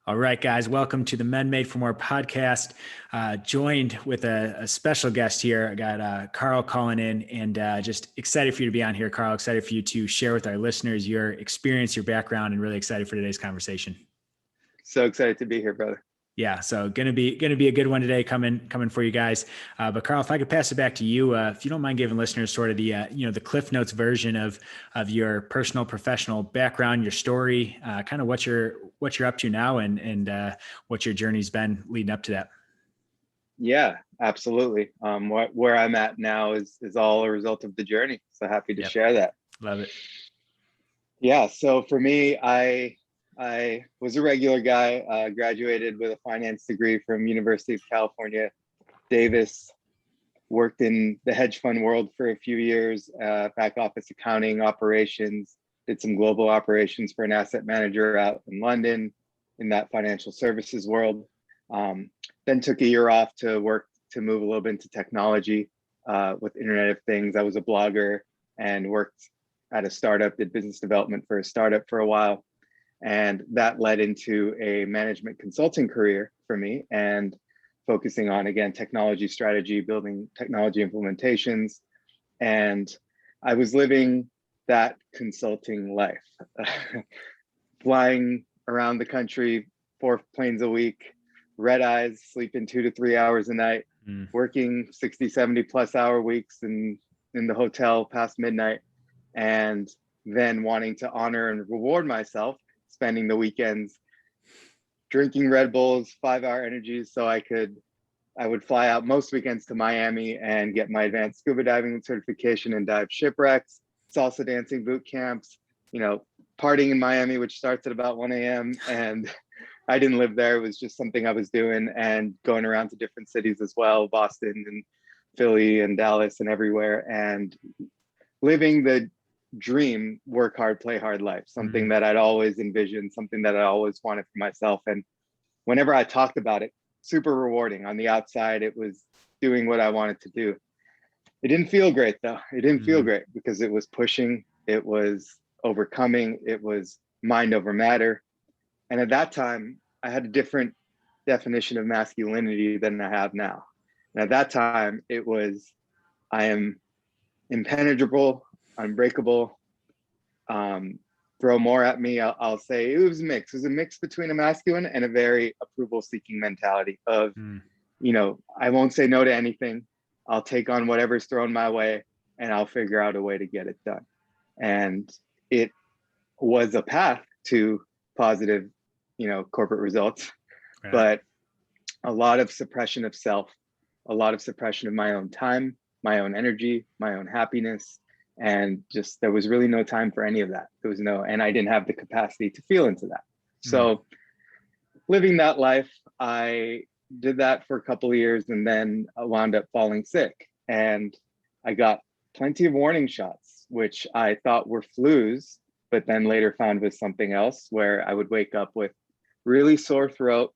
All right, guys, welcome to the Men Made for More podcast. Joined with a special guest here. I got Karl calling in and just excited for you to be on here, Karl. Excited for you to share with our listeners your experience, your background, and really excited for today's conversation. So excited to be here, brother. Yeah, so gonna be a good one today coming for you guys. But Karl, if I could pass it back to you, if you don't mind giving listeners sort of the the Cliff Notes version of your personal professional background, your story, kind of what you're up to now, and what your journey's been leading up to that. Yeah, absolutely. Where I'm at now is all a result of the journey. So happy to share that. Love it. Yeah. So for me, I was a regular guy. Graduated with a finance degree from University of California, Davis. Worked in the hedge fund world for a few years, back office accounting operations. Did some global operations for an asset manager out in London in that financial services world. Then took a year off to move a little bit into technology with Internet of Things. I was a blogger and worked at a startup, did business development for a startup for a while. And that led into a management consulting career for me and focusing on, again, technology strategy, building technology implementations. And I was living that consulting life, flying around the country, 4 planes a week, red eyes, sleeping 2 to 3 hours a night, working 60, 70 plus hour weeks in the hotel past midnight, and then wanting to honor and reward myself, spending the weekends drinking Red Bulls, 5-hour energies, so I would fly out most weekends to Miami and get my advanced scuba diving certification and dive shipwrecks, salsa dancing boot camps, partying in Miami, which starts at about 1 a.m. And I didn't live there. It was just something I was doing, and going around to different cities as well, Boston and Philly and Dallas and everywhere, and living the dream, work hard, play hard life, something that I'd always envisioned, something that I always wanted for myself. And whenever I talked about it, super rewarding. On the outside, it was doing what I wanted to do. It didn't feel great though. It didn't feel great because it was pushing, it was overcoming, it was mind over matter. And at that time, I had a different definition of masculinity than I have now. And at that time, it was, I am impenetrable, unbreakable. Throw more at me, I'll say it was a mix. It was a mix between a masculine and a very approval-seeking mentality of, I won't say no to anything. I'll take on whatever's thrown my way, and I'll figure out a way to get it done. And it was a path to positive, corporate results, but a lot of suppression of self, a lot of suppression of my own time, my own energy, my own happiness. And just, there was really no time for any of that. And I didn't have the capacity to feel into that. So living that life, I did that for a couple of years, and then I wound up falling sick. And I got plenty of warning shots, which I thought were flus, but then later found was something else, where I would wake up with really sore throat,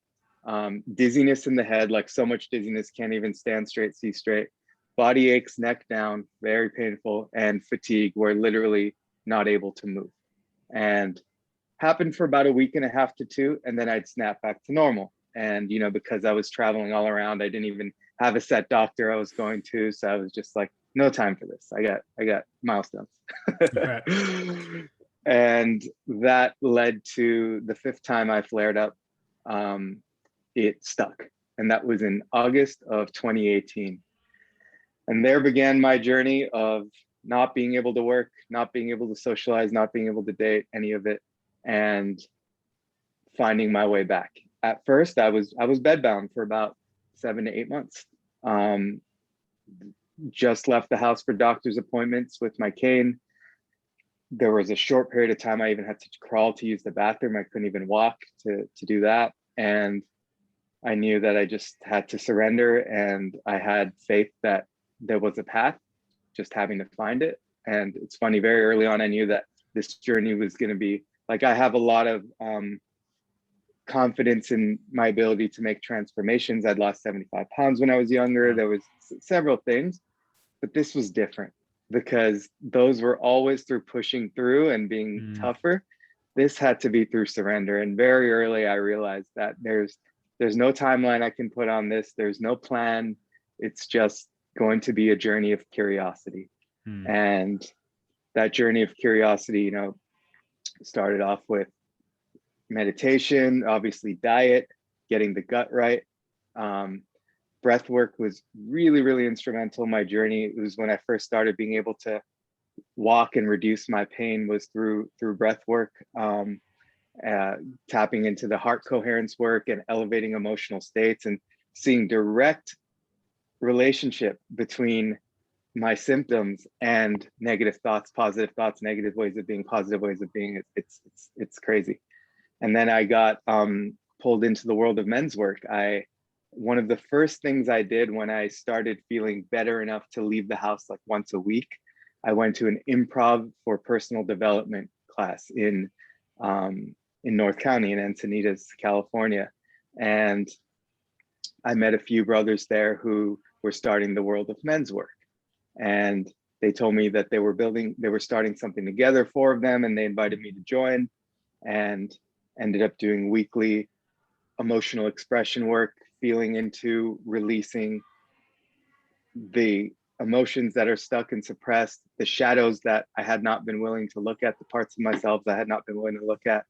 dizziness in the head, like so much dizziness, can't even stand straight, see straight. Body aches, neck down, very painful, and fatigue, where literally not able to move. And happened for about a week and a half to 2, and then I'd snap back to normal. And, because I was traveling all around, I didn't even have a set doctor I was going to. So I was just like, no time for this. I got milestones. And that led to the 5th time I flared up. It stuck. And that was in August of 2018. And there began my journey of not being able to work, not being able to socialize, not being able to date, any of it, and finding my way back. At first, I was bedbound for about 7 to 8 months. Just left the house for doctor's appointments with my cane. There was a short period of time I even had to crawl to use the bathroom. I couldn't even walk to do that. And I knew that I just had to surrender, and I had faith that there was a path, just having to find it. And it's funny, very early on, I knew that this journey was going to be like, I have a lot of confidence in my ability to make transformations. I'd lost 75 pounds when I was younger. There was several things, but this was different because those were always through pushing through and being tougher. this had to be through surrender. And very early, I realized that there's no timeline I can put on this. There's no plan. It's just going to be a journey of curiosity. And that journey of curiosity, you know, started off with meditation, obviously diet, getting the gut right. Breath work was really, really instrumental in my journey. It was when I first started being able to walk and reduce my pain was through breath work, tapping into the heart coherence work and elevating emotional states, and seeing direct relationship between my symptoms and negative thoughts, positive thoughts, negative ways of being, positive ways of being. It's crazy. And then I got pulled into the world of men's work. One of the first things I did when I started feeling better enough to leave the house like once a week, I went to an improv for personal development class in North County in Encinitas, California. And I met a few brothers there who were starting the world of men's work. And they told me that they were starting something together, 4 of them, and they invited me to join, and ended up doing weekly emotional expression work, feeling into releasing the emotions that are stuck and suppressed, the shadows that I had not been willing to look at, the parts of myself that I had not been willing to look at.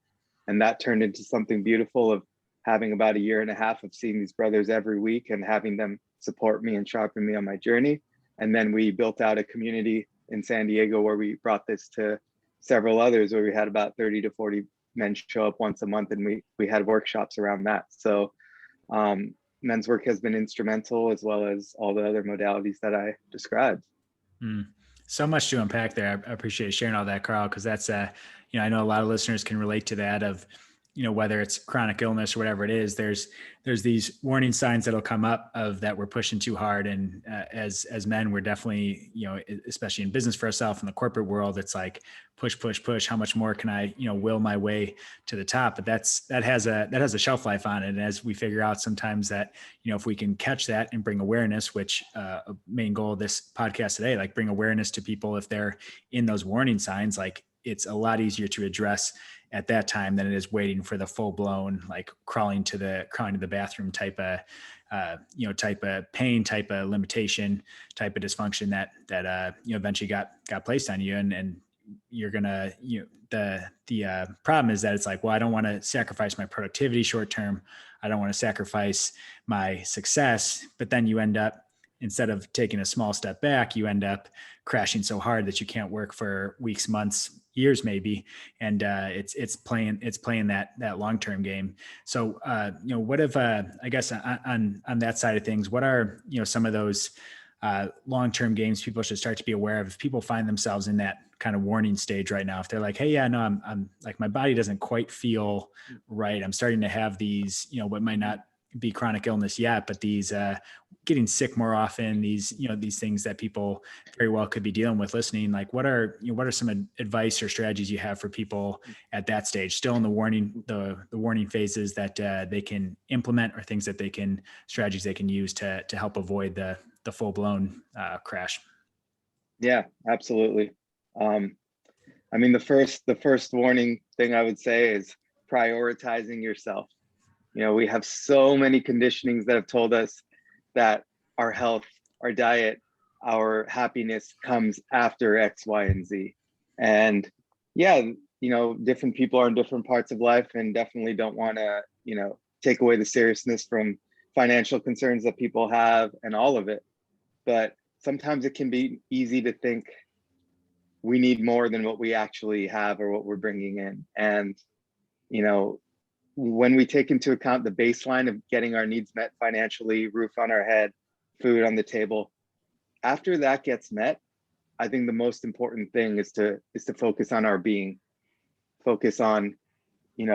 And that turned into something beautiful of having about 1.5 years of seeing these brothers every week and having them support me and sharpen me on my journey. And then we built out a community in San Diego where we brought this to several others, where we had about 30 to 40 men show up once a month, and we had workshops around that. So men's work has been instrumental, as well as all the other modalities that I described. So much to unpack there. I appreciate sharing all that, Karl, because that's I know a lot of listeners can relate to that of, whether it's chronic illness or whatever it is, there's these warning signs that'll come up of that we're pushing too hard. And as men, we're definitely, especially in business for ourselves in the corporate world, it's like push. How much more can I, will my way to the top? But that has a shelf life on it. And as we figure out sometimes that, if we can catch that and bring awareness, which a main goal of this podcast today, like bring awareness to people if they're in those warning signs, like it's a lot easier to address at that time than it is waiting for the full blown, like crawling to the bathroom type of pain, type of limitation, type of dysfunction that eventually got placed on you. And you're gonna, the problem is that it's like, well, I don't want to sacrifice my productivity short-term. I don't want to sacrifice my success, but then you end up, instead of taking a small step back, you end up crashing so hard that you can't work for weeks, months, years, maybe. And it's playing that long-term game. So, what if, I guess on that side of things, what are, some of those long-term games people should start to be aware of if people find themselves in that kind of warning stage right now? If they're like, hey, yeah, no, I'm like, my body doesn't quite feel right. I'm starting to have these, what might not be chronic illness yet, but these getting sick more often, these things that people very well could be dealing with listening. Like, what are some advice or strategies you have for people at that stage, still in the warning phases, that they can implement, or strategies they can use to help avoid the full blown crash? Yeah, absolutely. I mean, the first warning thing I would say is prioritizing yourself. We have so many conditionings that have told us that our health, our diet, our happiness comes after X, Y, and Z. And yeah, different people are in different parts of life and definitely don't want to, take away the seriousness from financial concerns that people have and all of it. But sometimes it can be easy to think we need more than what we actually have or what we're bringing in. And, when we take into account the baseline of getting our needs met financially, roof on our head, food on the table, after that gets met, I think the most important thing is to focus on our being, focus on,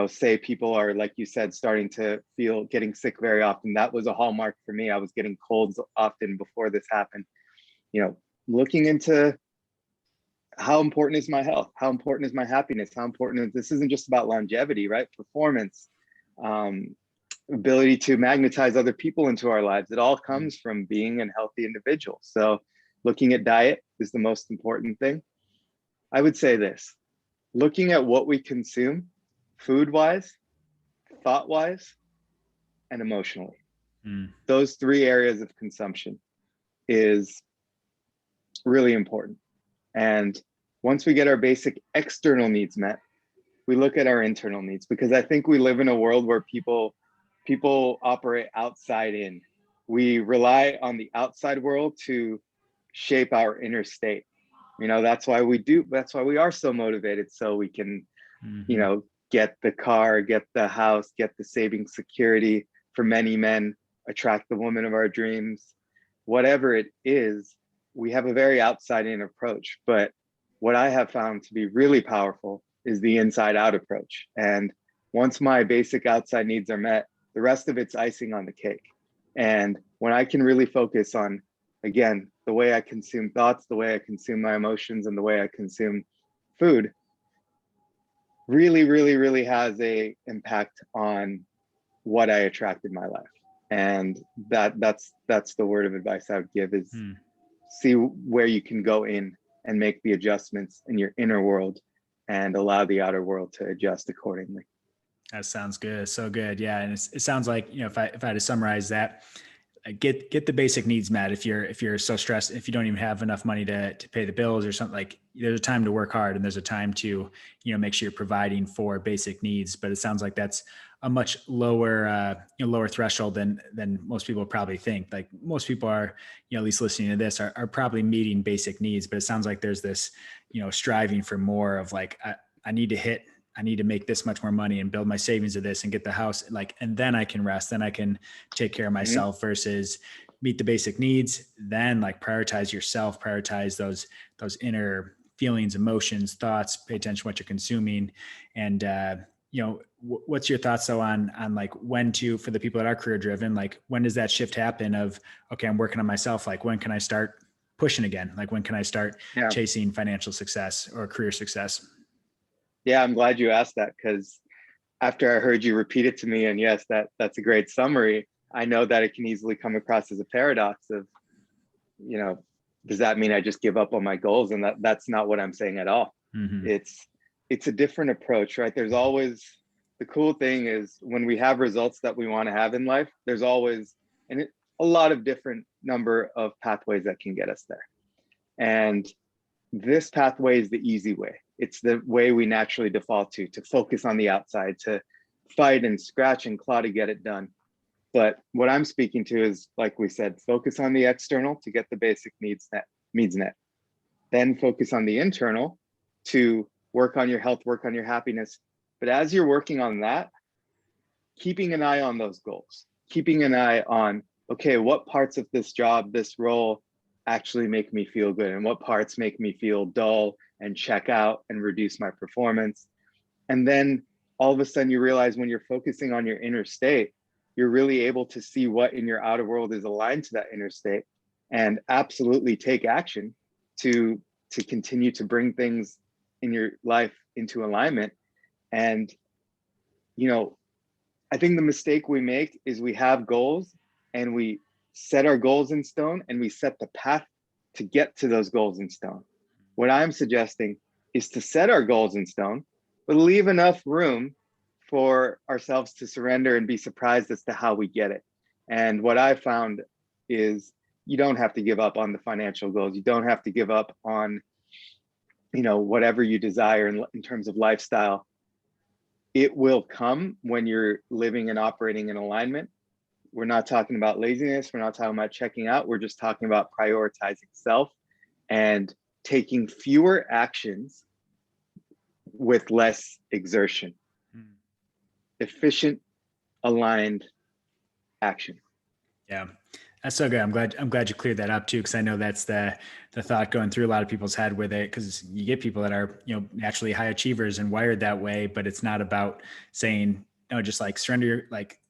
say people are, like you said, starting to getting sick very often. That was a hallmark for me. I was getting colds often before this happened. Looking into how important is my health? How important is my happiness? How important is this? Isn't just about longevity, right? Performance, ability to magnetize other people into our lives. It all comes from being a healthy individual. So looking at diet is the most important thing. I would say this: looking at what we consume food wise, thought wise, and emotionally. Mm. Those three areas of consumption is really important. And once we get our basic external needs met, we look at our internal needs, because I think we live in a world where people operate outside in. We rely on the outside world to shape our inner state. That's why we are so motivated, so we can, get the car, get the house, get the saving security. For many men, attract the woman of our dreams. Whatever it is, we have a very outside in approach. But what I have found to be really powerful is the inside out approach. And once my basic outside needs are met, the rest of it's icing on the cake. And when I can really focus on, again, the way I consume thoughts, the way I consume my emotions, and the way I consume food, really, really, really has a impact on what I attract in my life. And that's the word of advice I would give is see where you can go in and make the adjustments in your inner world and allow the outer world to adjust accordingly. That sounds good. So good. Yeah. And it sounds like, if I had to summarize that, get the basic needs met. If you're so stressed, if you don't even have enough money to pay the bills or something, like there's a time to work hard and there's a time to, make sure you're providing for basic needs. But it sounds like that's a much lower, lower threshold than most people probably think. Like most people are, at least listening to this are probably meeting basic needs, but it sounds like there's this, striving for more of like, I need to make this much more money and build my savings of this and get the house, and then I can rest, then I can take care of myself versus meet the basic needs. Then prioritize yourself, prioritize those inner feelings, emotions, thoughts, pay attention to what you're consuming. And, what's your thoughts though on when to, for the people that are career driven, when does that shift happen of, okay, I'm working on myself. When can I start pushing again? When can I start chasing financial success or career success? Yeah, I'm glad you asked that, because after I heard you repeat it to me, and yes, that's a great summary, I know that it can easily come across as a paradox of, does that mean I just give up on my goals? And that's not what I'm saying at all. Mm-hmm. It's a different approach, right? There's always, the cool thing is when we have results that we want to have in life, there's always a lot of different number of pathways that can get us there. And this pathway is the easy way. It's the way we naturally default to focus on the outside, to fight and scratch and claw to get it done. But what I'm speaking to is, like we said, focus on the external to get the basic needs met. Then focus on the internal to work on your health, work on your happiness. But as you're working on that, keeping an eye on those goals, keeping an eye on, okay, what parts of this job, this role actually make me feel good, and what parts make me feel dull and check out and reduce my performance. And then all of a sudden you realize when you're focusing on your inner state, you're really able to see what in your outer world is aligned to that inner state, and absolutely take action to continue to bring things in your life into alignment. And, I think the mistake we make is we have goals and we set our goals in stone and we set the path to get to those goals in stone. What I'm suggesting is to set our goals in stone, but leave enough room for ourselves to surrender and be surprised as to how we get it. And what I found is you don't have to give up on the financial goals. You don't have to give up on, whatever you desire in terms of lifestyle. It will come when you're living and operating in alignment. We're not talking about laziness. We're not talking about checking out. We're just talking about prioritizing self and taking fewer actions with less exertion. Efficient, aligned action. Yeah, that's so good. I'm glad you cleared that up too, because I know that's the thought going through a lot of people's head with it, because you get people that are, naturally high achievers and wired that way, but it's not about saying, no, just surrender,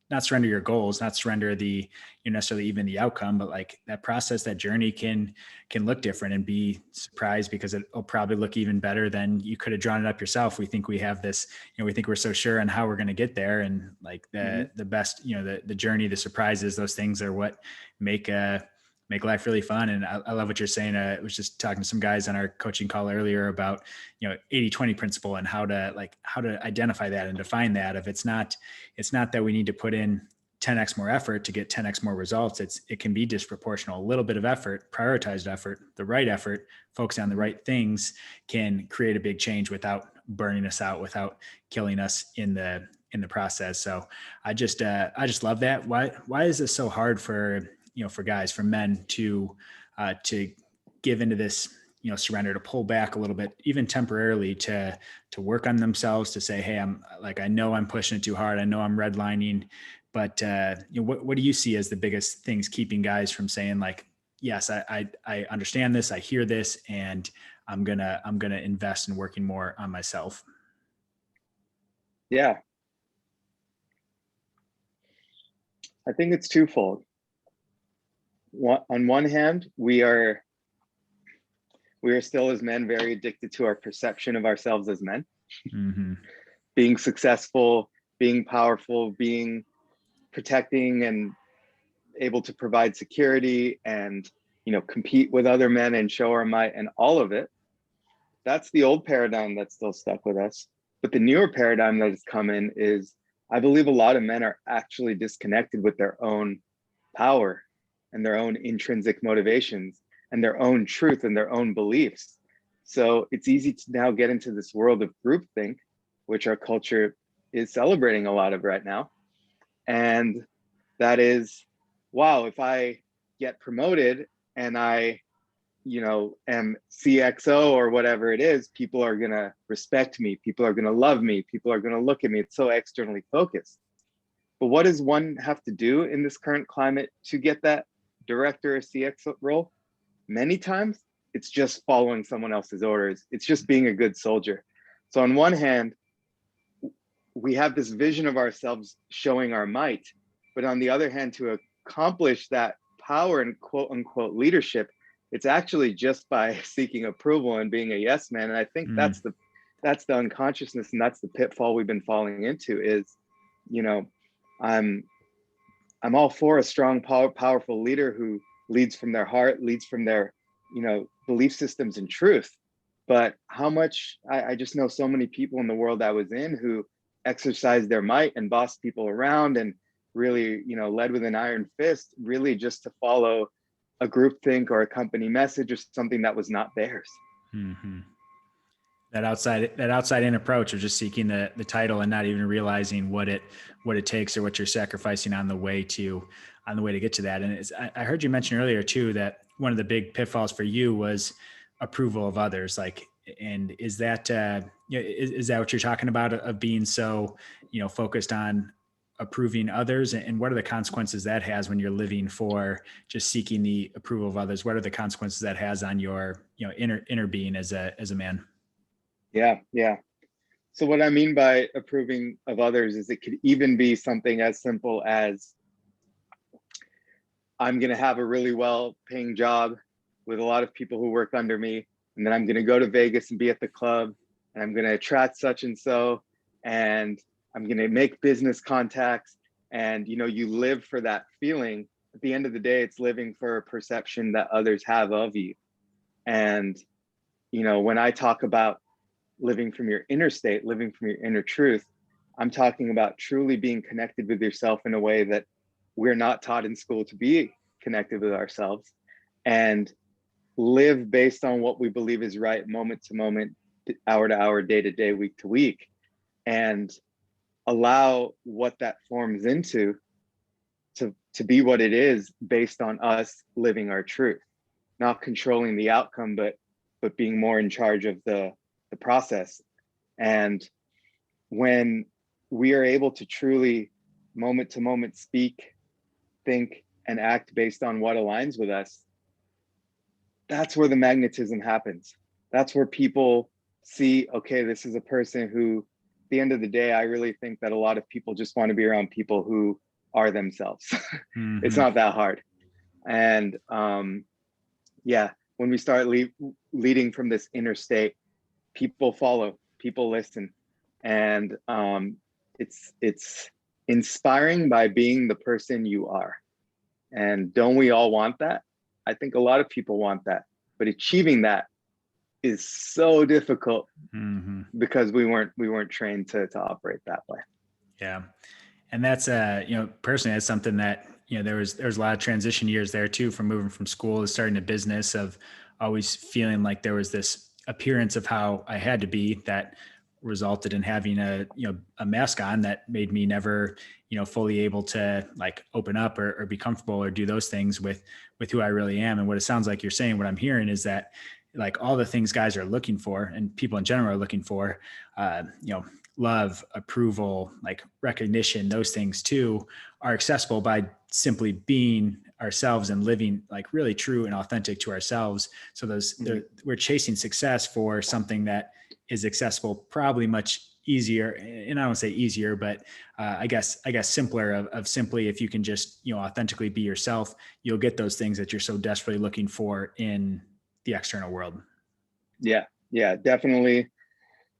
not surrender your goals, not surrender the, necessarily even the outcome, but that process, that journey can look different and be surprised, because it'll probably look even better than you could have drawn it up yourself. We think we have this, we think we're so sure on how we're going to get there. And the best, the journey, the surprises, those things are what make make life really fun. And I love what you're saying. I was just talking to some guys on our coaching call earlier about, 80-20 principle and how to identify that and define that. If it's not that we need to put in 10x more effort to get 10x more results. It can be disproportional. A little bit of effort, prioritized effort, the right effort, focus on the right things can create a big change without burning us out, without killing us in the process. So I just love that. Why is this so hard for guys, for men to give into this, surrender, to pull back a little bit, even temporarily, to work on themselves, to say, hey, I know I'm pushing it too hard. I know I'm redlining, but what do you see as the biggest things keeping guys from saying, like, yes, I understand this, I hear this, and I'm gonna invest in working more on myself? Yeah, I think it's twofold. On one hand, we are still as men very addicted to our perception of ourselves as men. Mm-hmm. Being successful, being powerful, being protecting and able to provide security and, compete with other men and show our might and all of it. That's the old paradigm that's still stuck with us. But the newer paradigm that has come in is, I believe a lot of men are actually disconnected with their own power and their own intrinsic motivations and their own truth and their own beliefs. So it's easy to now get into this world of groupthink, which our culture is celebrating a lot of right now. And that is, wow, if I get promoted and I, am CXO or whatever it is, people are going to respect me. People are going to love me. People are going to look at me. It's so externally focused. But what does one have to do in this current climate to get that director or CX role? Many times it's just following someone else's orders. It's just being a good soldier. So on one hand, we have this vision of ourselves showing our might, but on the other hand, to accomplish that power and quote unquote leadership, it's actually just by seeking approval and being a yes man. And I think that's the unconsciousness, and that's the pitfall we've been falling into is, I'm all for a strong, powerful leader who leads from their heart, leads from their, belief systems and truth. But how much, I just know so many people in the world I was in who exercised their might and bossed people around and really, led with an iron fist, really just to follow a groupthink or a company message or something that was not theirs. Mm-hmm. That outside in approach of just seeking the title and not even realizing what it takes or what you're sacrificing on the way to get to that. And I heard you mention earlier too, that one of the big pitfalls for you was approval of others. Like, and is that is that what you're talking about, of being so, focused on approving others, and what are the consequences that has when you're living for just seeking the approval of others? What are the consequences that has on your, inner being as a man? Yeah. So what I mean by approving of others is it could even be something as simple as, I'm going to have a really well paying job with a lot of people who work under me. And then I'm going to go to Vegas and be at the club, and I'm going to attract such and so, and I'm going to make business contacts. And, you live for that feeling. At the end of the day, it's living for a perception that others have of you. And, when I talk about living from your inner state, living from your inner truth, I'm talking about truly being connected with yourself in a way that we're not taught in school to be connected with ourselves, and live based on what we believe is right, moment to moment, hour to hour, day to day, week to week, and allow what that forms into to be what it is based on us living our truth, not controlling the outcome, but being more in charge of the process. And when we are able to truly moment to moment speak, think, and act based on what aligns with us, that's where the magnetism happens. That's where people see, okay, this is a person who, at the end of the day, I really think that a lot of people just want to be around people who are themselves. Mm-hmm. It's not that hard. And when we start leading from this inner state, people follow, people listen. And it's inspiring by being the person you are. And don't we all want that? I think a lot of people want that, but achieving that is so difficult because we weren't trained to operate that way. Yeah. And that's, personally, that's something that, there was a lot of transition years there too, from moving from school to starting a business, of always feeling like there was this appearance of how I had to be that resulted in having a mask on that made me never, fully able to like open up or be comfortable or do those things with who I really am. And what it sounds like you're saying, what I'm hearing is that like all the things guys are looking for and people in general are looking for, love, approval, like recognition, those things too are accessible by simply being ourselves and living like really true and authentic to ourselves. So we're chasing success for something that is accessible, probably much easier. And I don't say easier, but I guess simpler of simply, if you can just, authentically be yourself, you'll get those things that you're so desperately looking for in the external world. Yeah, definitely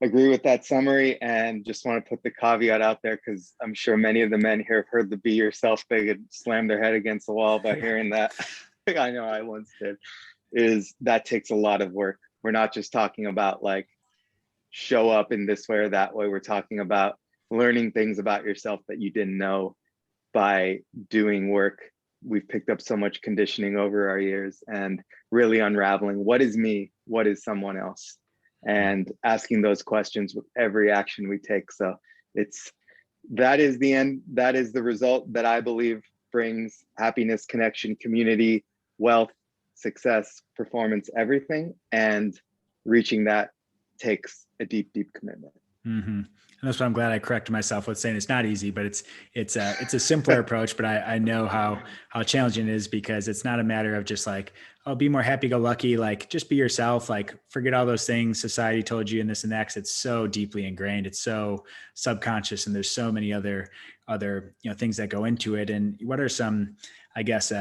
agree with that summary, and just want to put the caveat out there because I'm sure many of the men here have heard the be yourself thing and slam their head against the wall by hearing that. I know I once did. Is that takes a lot of work. We're not just talking about like show up in this way or that way. We're talking about learning things about yourself that you didn't know by doing work. We've picked up so much conditioning over our years, and really unraveling what is me, what is someone else, and asking those questions with every action we take. So that is the end. That is the result that I believe brings happiness, connection, community, wealth, success, performance, everything. And reaching that takes a deep, deep commitment. And that's why I'm glad I corrected myself with saying it's not easy, but it's a simpler approach. But I know how challenging it is, because it's not a matter of just like, oh, be more happy-go-lucky, like just be yourself, like forget all those things society told you and this and that. 'Cause it's so deeply ingrained, it's so subconscious, and there's so many other things that go into it. And what are some, I guess,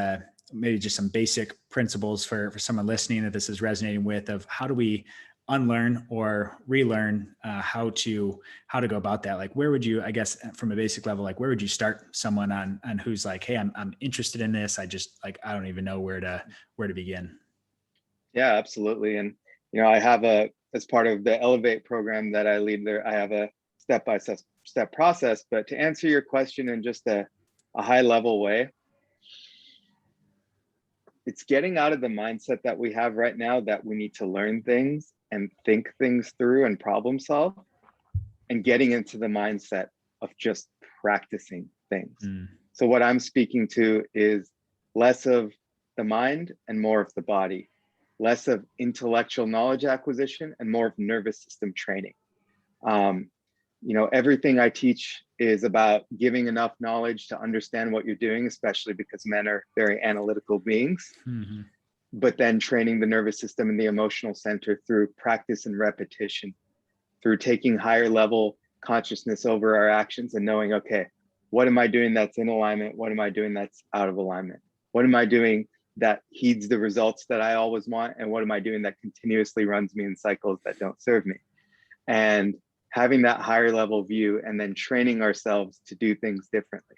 maybe just some basic principles for someone listening that this is resonating with, of how do we unlearn or relearn how to go about that? Like, where would you, I guess, from a basic level, like where would you start someone on who's like, hey, I'm interested in this, I just like, I don't even know where to begin? Yeah, absolutely. And I have as part of the Elevate program that I lead there, I have a step-by-step process. But to answer your question in just a high level way, it's getting out of the mindset that we have right now that we need to learn things and think things through and problem solve, and getting into the mindset of just practicing things. So what I'm speaking to is less of the mind and more of the body, less of intellectual knowledge acquisition and more of nervous system training. Everything I teach is about giving enough knowledge to understand what you're doing, especially because men are very analytical beings, but then training the nervous system and the emotional center through practice and repetition, through taking higher level consciousness over our actions and knowing, okay, what am I doing that's in alignment? What am I doing that's out of alignment? What am I doing that heeds the results that I always want? And what am I doing that continuously runs me in cycles that don't serve me? And having that higher level view, and then training ourselves to do things differently.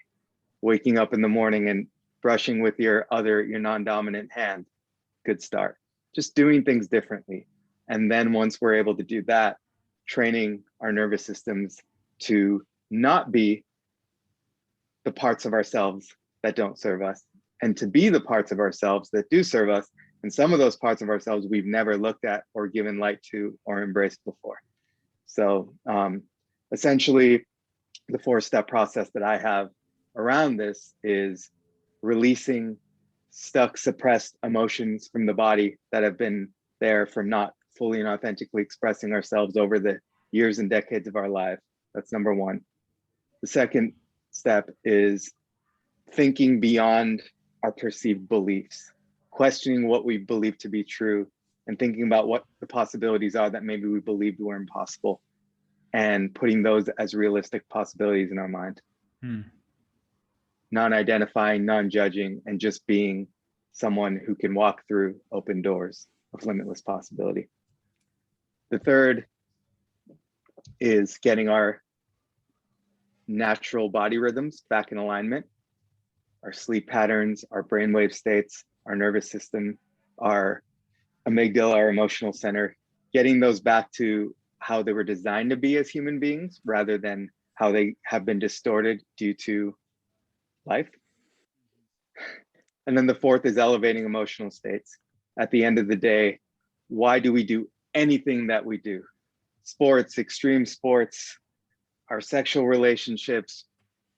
Waking up in the morning and brushing with your non-dominant hand, good start. Just doing things differently. And then once we're able to do that, training our nervous systems to not be the parts of ourselves that don't serve us, and to be the parts of ourselves that do serve us. And some of those parts of ourselves we've never looked at or given light to or embraced before. So essentially, the 4-step process that I have around this is releasing stuck, suppressed emotions from the body that have been there from not fully and authentically expressing ourselves over the years and decades of our life. That's number one. The second step is thinking beyond our perceived beliefs, questioning what we believe to be true, and thinking about what the possibilities are that maybe we believed were impossible, and putting those as realistic possibilities in our mind. Non-identifying, non-judging, and just being someone who can walk through open doors of limitless possibility. The third is getting our natural body rhythms back in alignment, our sleep patterns, our brainwave states, our nervous system, our amygdala, our emotional center, getting those back to how they were designed to be as human beings rather than how they have been distorted due to life. And then the fourth is elevating emotional states. At the end of the day, why do we do anything that we do? Sports, extreme sports, our sexual relationships,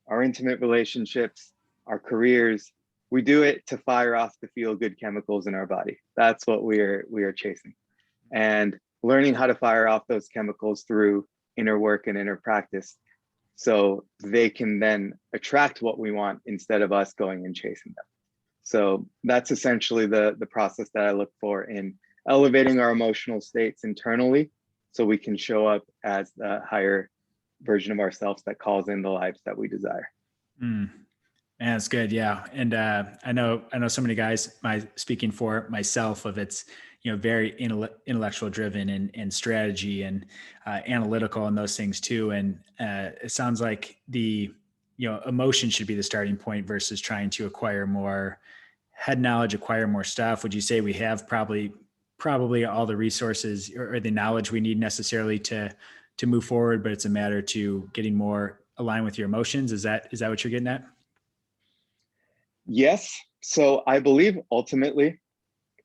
our intimate relationships, our careers, we do it to fire off the feel-good chemicals in our body. That's what we are chasing. And learning how to fire off those chemicals through inner work and inner practice, so they can then attract what we want instead of us going and chasing them. So that's essentially the process that I look for in elevating our emotional states internally, so we can show up as the higher version of ourselves that calls in the lives that we desire. Mm. And that's good. Yeah. And I know so many guys, speaking for myself, of it's, very intellectual driven and strategy and analytical and those things too. And it sounds like the, emotion should be the starting point versus trying to acquire more head knowledge, acquire more stuff. Would you say we have probably all the resources or the knowledge we need necessarily to move forward, but it's a matter to getting more aligned with your emotions? Is that what you're getting at? Yes. So I believe ultimately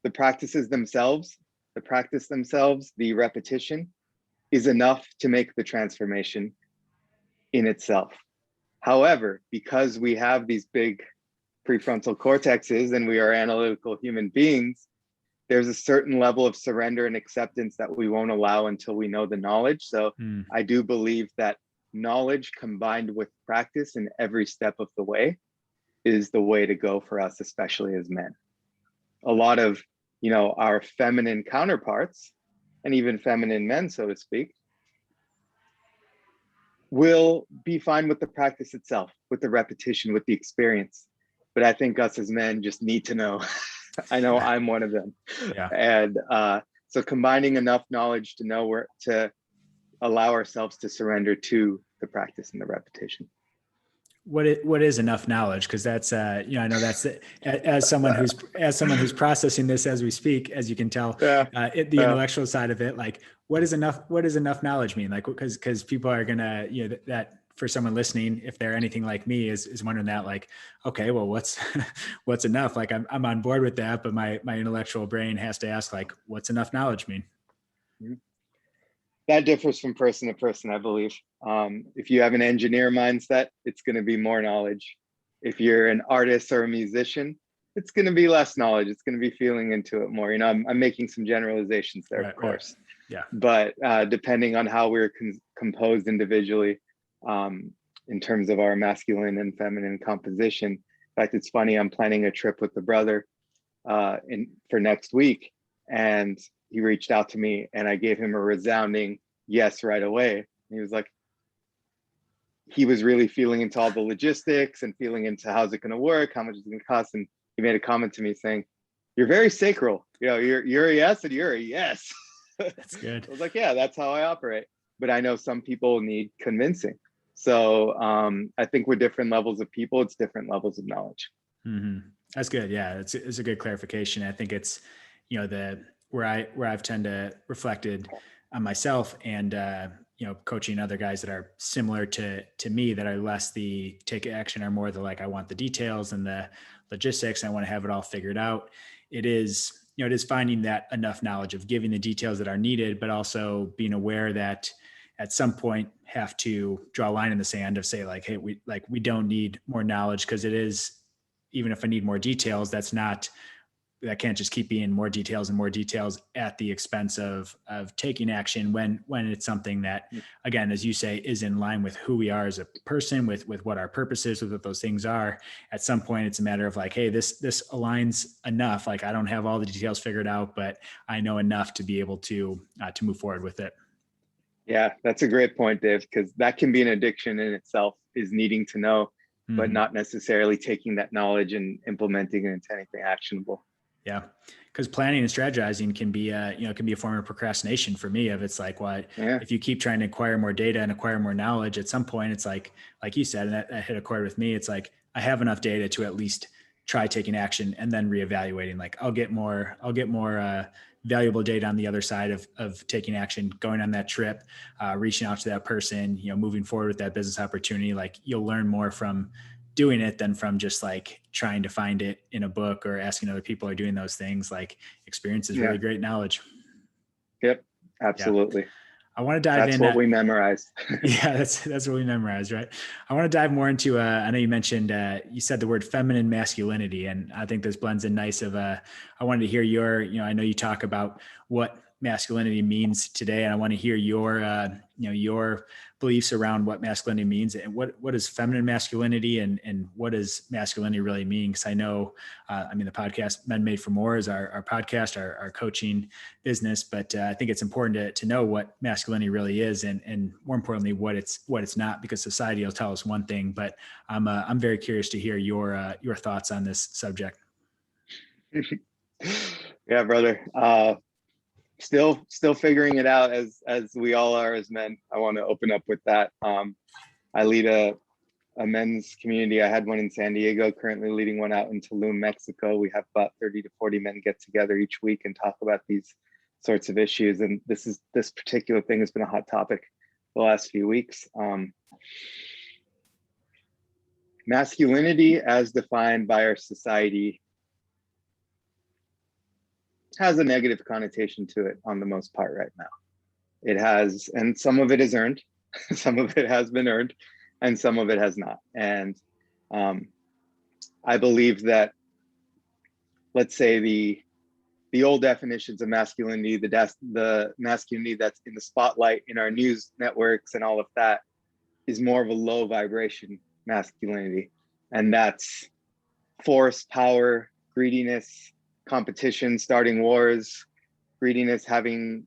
the practice themselves, the repetition is enough to make the transformation in itself. However, because we have these big prefrontal cortexes and we are analytical human beings, there's a certain level of surrender and acceptance that we won't allow until we know the knowledge. So I do believe that knowledge combined with practice in every step of the way is the way to go for us, especially as men. A lot of, our feminine counterparts, and even feminine men, so to speak, will be fine with the practice itself, with the repetition, with the experience. But I think us as men just need to know. I know I'm one of them. Yeah. And so combining enough knowledge to know where to allow ourselves to surrender to the practice and the repetition. What is enough knowledge? Because that's I know that's as someone who's processing this as we speak, as you can tell, the intellectual side of it, like what does enough knowledge mean? Like, because people are gonna, that for someone listening, if they're anything like me, is wondering that, like, okay, well, what's enough? Like I'm on board with that, but my intellectual brain has to ask, like, what's enough knowledge mean? That differs from person to person, I believe. If you have an engineer mindset, it's going to be more knowledge. If you're an artist or a musician, it's going to be less knowledge. It's going to be feeling into it more. I'm making some generalizations there, of course. Right. Yeah. But depending on how we're composed individually, in terms of our masculine and feminine composition. In fact, it's funny, I'm planning a trip with the brother for next week. And he reached out to me and I gave him a resounding yes right away. And he was like, he was really feeling into all the logistics and feeling into how's it going to work, how much it's going to cost. And he made a comment to me saying, "You're very sacral. You're a yes and you're a yes." That's good. I was like, yeah, that's how I operate. But I know some people need convincing. So I think with different levels of people, it's different levels of knowledge. Mm-hmm. That's good. Yeah, it's a good clarification. I think it's, where I've tend to reflected on myself and, coaching other guys that are similar to me, that are less the take action, are more the, like, I want the details and the logistics. I want to have it all figured out. It is finding that enough knowledge of giving the details that are needed, but also being aware that at some point have to draw a line in the sand of say, like, hey, we don't need more knowledge, because it is, even if I need more details, that can't just keep being more details and more details at the expense of taking action when it's something that, again, as you say, is in line with who we are as a person, with what our purpose is, with what those things are. At some point, it's a matter of like, hey, this aligns enough. Like, I don't have all the details figured out, but I know enough to be able to move forward with it. Yeah, that's a great point, Dave, because that can be an addiction in itself, is needing to know, but not necessarily taking that knowledge and implementing it into anything actionable. Yeah. Because planning and strategizing can be a form of procrastination for me. If it's like, if you keep trying to acquire more data and acquire more knowledge, at some point it's like you said, and that hit a chord with me. It's like, I have enough data to at least try taking action and then reevaluating, like I'll get more valuable data on the other side of taking action, going on that trip, reaching out to that person, moving forward with that business opportunity. Like you'll learn more from doing it than from just like trying to find it in a book or asking other people who are doing those things. Like experience is really great knowledge. Yep. Absolutely. Yeah. I want to dive That's in. What we memorize. Yeah, that's what we memorize, right? I want to dive more into, I know you mentioned, you said the word feminine masculinity, and I think this blends in nice of, I wanted to hear your, I know you talk about what masculinity means today, and I want to hear your, your beliefs around what masculinity means and what is feminine masculinity and what does masculinity really mean? Because I know, the podcast Men Made for More is our podcast, our coaching business, but I think it's important to know what masculinity really is, and more importantly, what it's not, because society will tell us one thing, but I'm very curious to hear your thoughts on this subject. Yeah, brother. Still figuring it out as we all are as men. I want to open up with that. I lead a men's community. I had one in San Diego, currently leading one out in Tulum, Mexico. We have about 30 to 40 men get together each week and talk about these sorts of issues. And this particular thing has been a hot topic the last few weeks. Masculinity as defined by our society has a negative connotation to it on the most part right now. It has, and some of it is earned, some of it has been earned, and some of it has not. And I believe that, let's say the old definitions of masculinity, the masculinity that's in the spotlight in our news networks and all of that, is more of a low vibration masculinity. And that's force, power, greediness, competition, starting wars, greediness, having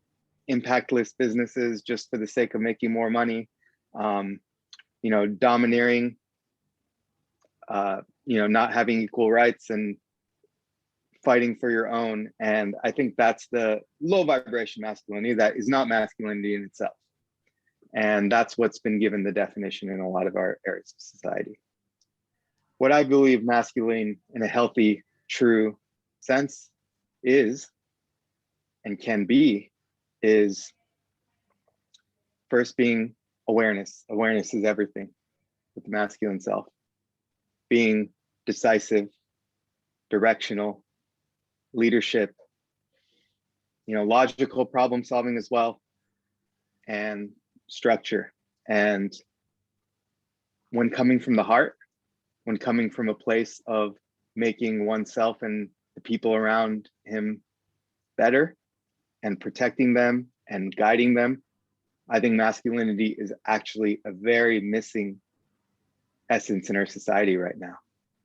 impactless businesses just for the sake of making more money, domineering, not having equal rights and fighting for your own. And I think that's the low vibration masculinity that is not masculinity in itself. And that's what's been given the definition in a lot of our areas of society. What I believe masculine in a healthy, true sense is and can be is first being awareness. Awareness is everything with the masculine self. Being decisive, directional, leadership, logical problem solving as well, and structure. And when coming from the heart, when coming from a place of making oneself and the people around him better and protecting them and guiding them, I think masculinity is actually a very missing essence in our society right now.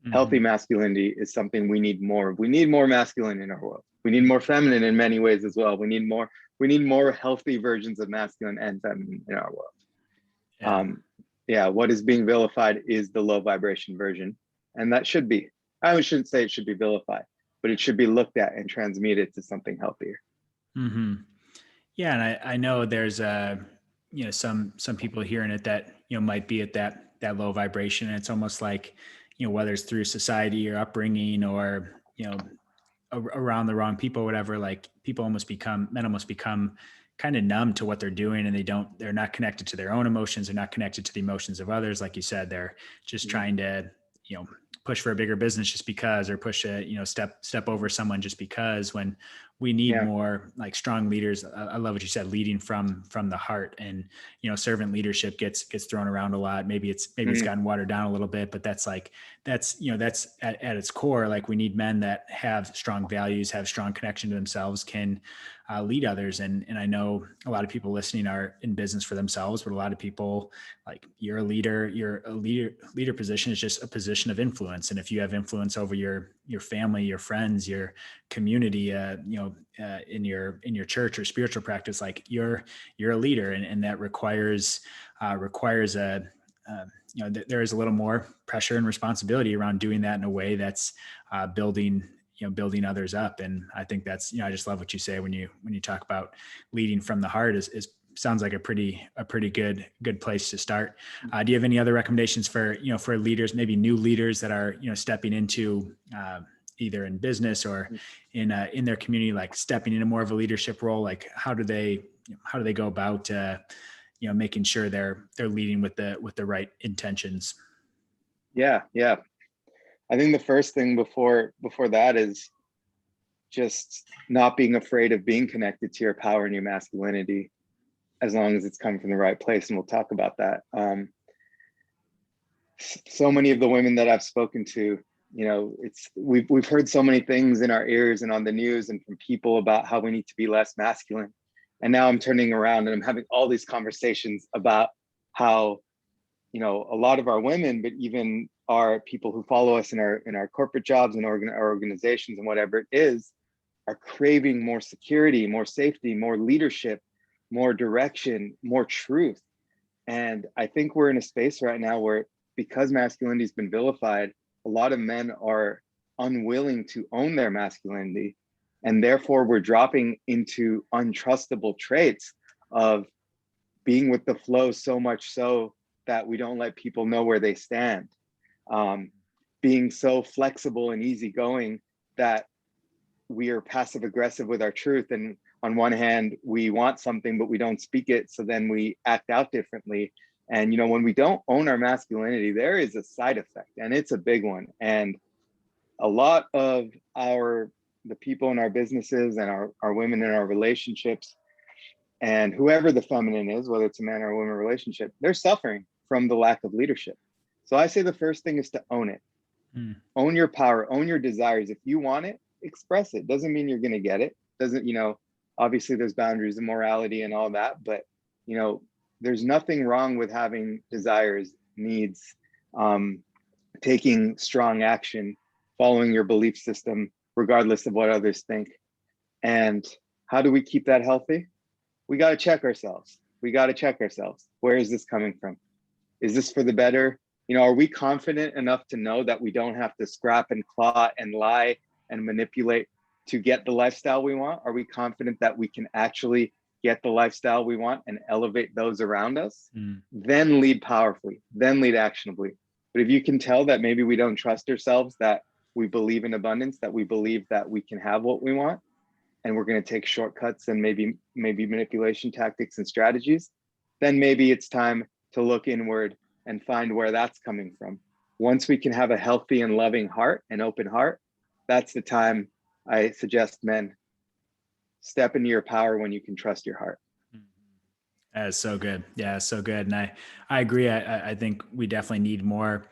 Mm-hmm. Healthy masculinity is something we need more of. We need more masculine in our world. We need more feminine in many ways as well. We need more healthy versions of masculine and feminine in our world. What is being vilified is the low vibration version. And that should be, I shouldn't say it should be vilified, but it should be looked at and transmuted to something healthier. Mm-hmm. Yeah. And I know there's some people hearing it that, might be at that low vibration. And it's almost like, whether it's through society or upbringing or, around the wrong people, whatever, like men almost become kind of numb to what they're doing, and they're not connected to their own emotions. They're not connected to the emotions of others. Like you said, they're just trying to, push for a bigger business just because, or push a, step over someone just because, when we need more like strong leaders. I love what you said, leading from the heart. And, servant leadership gets thrown around a lot. Maybe it's gotten watered down a little bit, but that's at its core. Like we need men that have strong values, have strong connection to themselves, can lead others. And I know a lot of people listening are in business for themselves, but a lot of people, like your leader position is just a position of influence. And if you have influence over your family, your friends, your community, in your church or spiritual practice, like you're a leader, and that requires there is a little more pressure and responsibility around doing that in a way that's building others up. And I think that's, I just love what you say when you talk about leading from the heart is sounds like a pretty good place to start. Do you have any other recommendations for, for leaders, maybe new leaders that are, stepping into either in business or in their community, like stepping into more of a leadership role? Like how do they go about making sure they're leading with the right intentions? Yeah. I think the first thing before that is just not being afraid of being connected to your power and your masculinity, as long as it's coming from the right place. And we'll talk about that. So many of the women that I've spoken to, we've heard so many things in our ears and on the news and from people about how we need to be less masculine. And now I'm turning around and I'm having all these conversations about how, a lot of our women, but even our people who follow us in our corporate jobs and our organizations and whatever it is, are craving more security, more safety, more leadership, more direction, more truth. And I think we're in a space right now where, because masculinity has been vilified, a lot of men are unwilling to own their masculinity. And therefore we're dropping into untrustable traits of being with the flow, so much so that we don't let people know where they stand. Being so flexible and easygoing that we are passive aggressive with our truth. And on one hand, we want something, but we don't speak it. So then we act out differently. And, when we don't own our masculinity, there is a side effect, and it's a big one. And a lot of the people in our businesses and our women in our relationships, and whoever the feminine is, whether it's a man or a woman relationship, they're suffering from the lack of leadership. So I say the first thing is to own it. Own your power, own your desires. If you want it, express it. Doesn't mean you're going to get it. Doesn't, obviously there's boundaries and morality and all that, but, there's nothing wrong with having desires, needs, taking strong action, following your belief system, regardless of what others think. And how do we keep that healthy? We got to check ourselves. Where is this coming from? Is this for the better? Are we confident enough to know that we don't have to scrap and claw and lie and manipulate to get the lifestyle we want? Are we confident that we can actually get the lifestyle we want and elevate those around us? Then lead powerfully, then lead actionably. But if you can tell that maybe we don't trust ourselves, that we believe in abundance, that we believe that we can have what we want, and we're going to take shortcuts and maybe manipulation tactics and strategies, then maybe it's time to look inward and find where that's coming from. Once we can have a healthy and loving heart, an open heart, that's the time I suggest men step into your power, when you can trust your heart. That's so good. Yeah, so good. And I agree. I think we definitely need more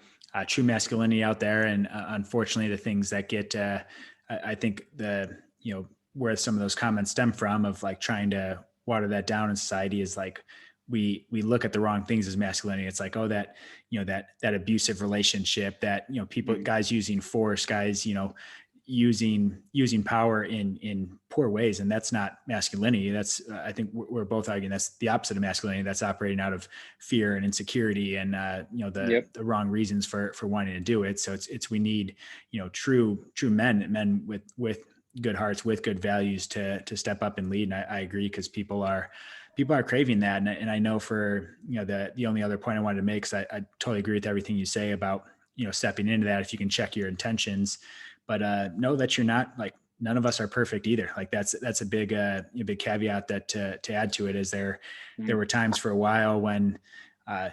true masculinity out there. And unfortunately, the things that get, I think where some of those comments stem from, of like trying to water that down in society, is like, we look at the wrong things as masculinity. It's like, oh, that abusive relationship, that, people, guys using force, guys, using power in poor ways. And that's not masculinity. That's, I think we're both arguing that's the opposite of masculinity. That's operating out of fear and insecurity and, the wrong reasons for wanting to do it. So we need, true men with good hearts, with good values to step up and lead. And I agree, because people are craving that. And I know for, the only other point I wanted to make, because I totally agree with everything you say about, stepping into that, if you can check your intentions, but know that you're not, like, none of us are perfect either. Like that's a big caveat that to add to it is there were times for a while when,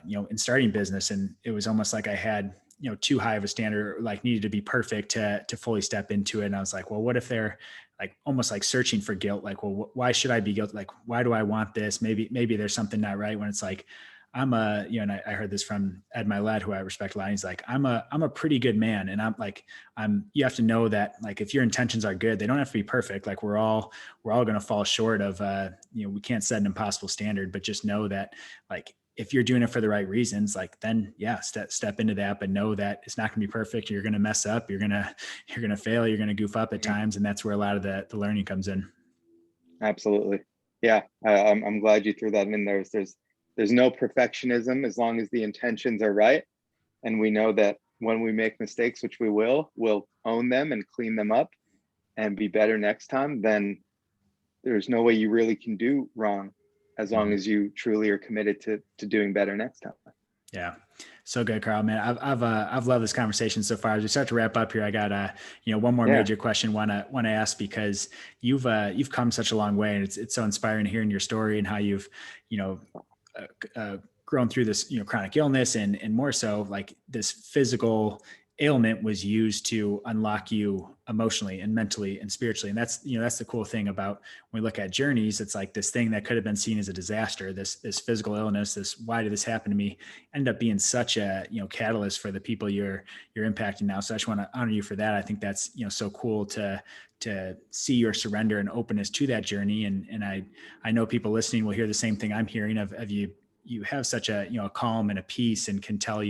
in starting business, and it was almost like I had, too high of a standard, like needed to be perfect to fully step into it. And I was like, well, what if they're like almost like searching for guilt? Like, well, why should I be guilty? Like, why do I want this? Maybe there's something not right, when it's like, and I heard this from Ed Milet, who I respect a lot. He's like, I'm a pretty good man. And you have to know that, like, if your intentions are good, they don't have to be perfect. Like we're all going to fall short of, we can't set an impossible standard, but just know that, like, if you're doing it for the right reasons, like, then step into that, but know that it's not gonna be perfect. You're going to mess up. You're going to fail. You're going to goof up at times. And that's where a lot of the learning comes in. Absolutely. Yeah. I'm glad you threw that in there. There's no perfectionism as long as the intentions are right. And we know that when we make mistakes, which we'll own them and clean them up and be better next time. Then there's no way you really can do wrong. as long as you truly are committed to doing better next time. Yeah. So good, Karl, man. I've loved this conversation so far. As we start to wrap up here, I got one more major question want to ask, because you've come such a long way, and it's so inspiring hearing your story and how you've, grown through this, chronic illness, and more so like this physical ailment was used to unlock you emotionally and mentally and spiritually. And that's the cool thing about when we look at journeys. It's like this thing that could have been seen as a disaster, this physical illness, this, why did this happen to me, end up being such a, catalyst for the people you're impacting now. So I just want to honor you for that. I think that's, so cool to see your surrender and openness to that journey. And I know people listening will hear the same thing I'm hearing of you have such a, a calm and a peace, and can tell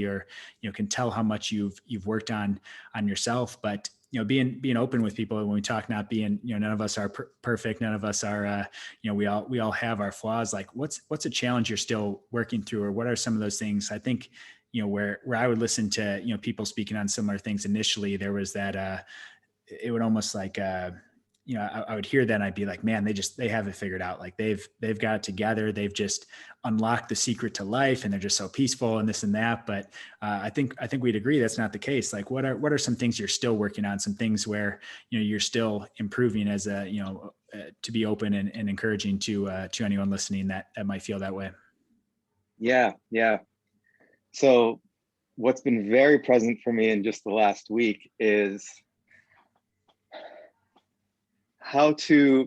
how much you've worked on yourself. But, being open with people when we talk, not being, none of us are perfect. None of us are, we all have our flaws. Like what's a challenge you're still working through, or what are some of those things? I think, where I would listen to, people speaking on similar things initially, there was that, it would almost like, I would hear that and I'd be like, man, they have it figured out. Like they've got it together. They've just unlocked the secret to life, and they're just so peaceful and this and that. But I think we'd agree that's not the case. Like what are some things you're still working on, some things where, you're still improving as a, to be open and encouraging to anyone listening that might feel that way. Yeah. So what's been very present for me in just the last week is how to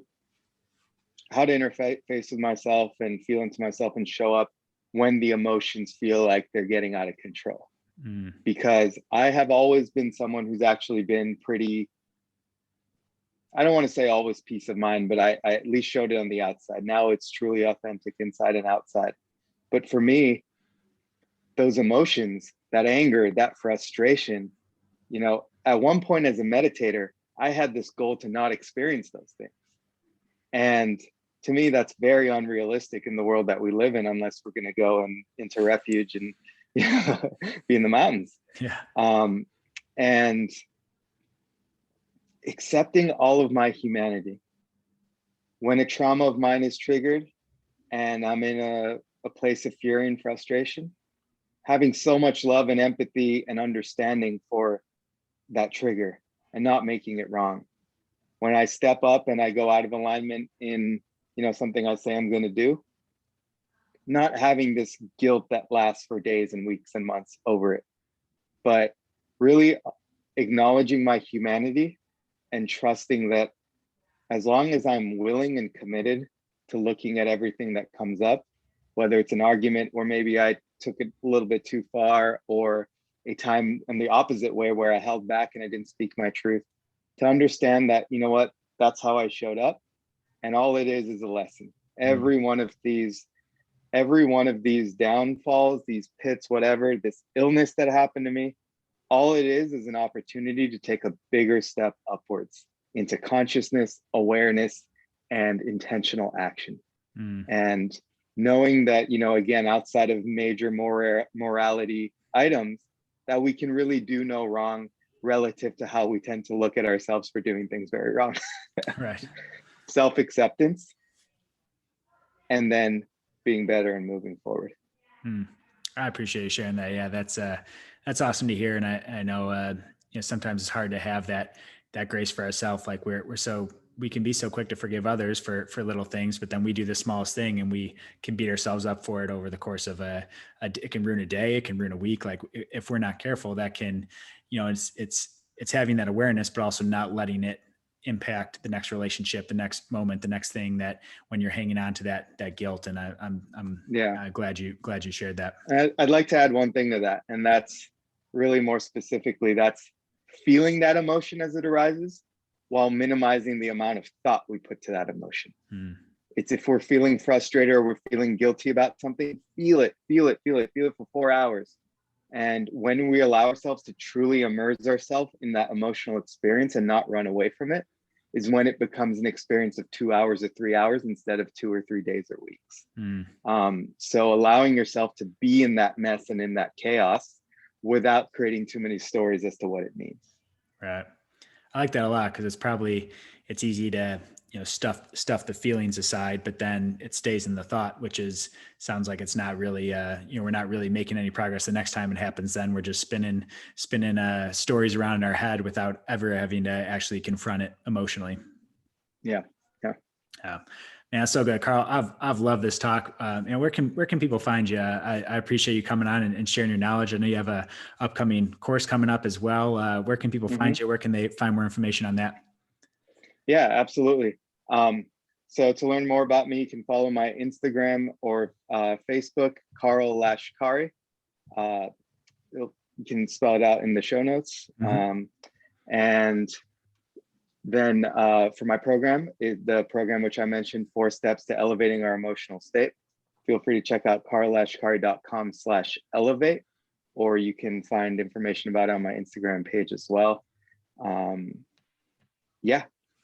interface with myself and feel into myself and show up when the emotions feel like they're getting out of control. Because I have always been someone who's actually been pretty, I don't want to say always peace of mind, but I at least showed it on the outside. Now it's truly authentic inside and outside. But for me, those emotions, that anger, that frustration, at one point as a meditator, I had this goal to not experience those things. And to me, that's very unrealistic in the world that we live in, unless we're going to go into refuge and be in the mountains. Yeah. And accepting all of my humanity. When a trauma of mine is triggered and I'm in a place of fury and frustration, having so much love and empathy and understanding for that trigger, and not making it wrong. When I step up and I go out of alignment in, something I say I'm going to do, not having this guilt that lasts for days and weeks and months over it, but really acknowledging my humanity and trusting that as long as I'm willing and committed to looking at everything that comes up, whether it's an argument or maybe I took it a little bit too far, or a time in the opposite way where I held back and I didn't speak my truth, to understand that, that's how I showed up. And all it is a lesson. Every one of these downfalls, these pits, whatever, this illness that happened to me, all it is an opportunity to take a bigger step upwards into consciousness, awareness, and intentional action. And knowing that, again, outside of major morality items, that we can really do no wrong relative to how we tend to look at ourselves for doing things very wrong. Right. Self-acceptance, and then being better and moving forward. I appreciate you sharing that. Yeah, that's awesome to hear. And I know, sometimes it's hard to have that grace for ourselves. Like we can be so quick to forgive others for little things, but then we do the smallest thing and we can beat ourselves up for it over the course of it can ruin a day. It can ruin a week. Like if we're not careful, that can, it's having that awareness, but also not letting it impact the next relationship, the next moment, the next thing, that when you're hanging on to that guilt. And I'm glad you shared that. I'd like to add one thing to that. And that's really more specifically, that's feeling that emotion as it arises, while minimizing the amount of thought we put to that emotion. It's if we're feeling frustrated or we're feeling guilty about something, feel it for 4 hours. And when we allow ourselves to truly immerse ourselves in that emotional experience and not run away from it, is when it becomes an experience of 2 hours or 3 hours instead of 2 or 3 days or weeks. So allowing yourself to be in that mess and in that chaos without creating too many stories as to what it means. Right. I like that a lot, because it's easy to stuff the feelings aside, but then it stays in the thought, which sounds like it's not really, we're not really making any progress. The next time it happens, then we're just spinning stories around in our head without ever having to actually confront it emotionally. Yeah. Man, that's so good, Karl. I've loved this talk. And where can people find you? I appreciate you coming on and sharing your knowledge. I know you have a upcoming course coming up as well. Where can people find you? Where can they find more information on that? Yeah, absolutely. So to learn more about me, you can follow my Instagram or Facebook, Karl Lashkari. You can spell it out in the show notes. And then for my program, the program which I mentioned, 4 Steps to Elevating Our Emotional State, feel free to check out karllashkari.com/elevate, or you can find information about it on my Instagram page as well.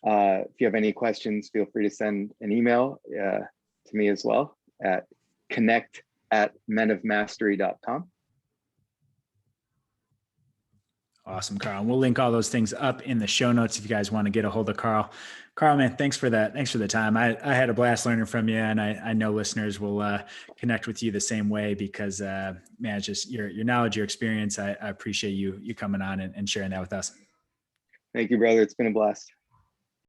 If you have any questions, feel free to send an email to me as well at connect@menofmastery.com. Awesome, Karl. And we'll link all those things up in the show notes if you guys want to get a hold of Karl. Karl, man, thanks for that. Thanks for the time. I had a blast learning from you, and I know listeners will connect with you the same way because, man, it's just your knowledge, your experience. I appreciate you coming on and sharing that with us. Thank you, brother. It's been a blast.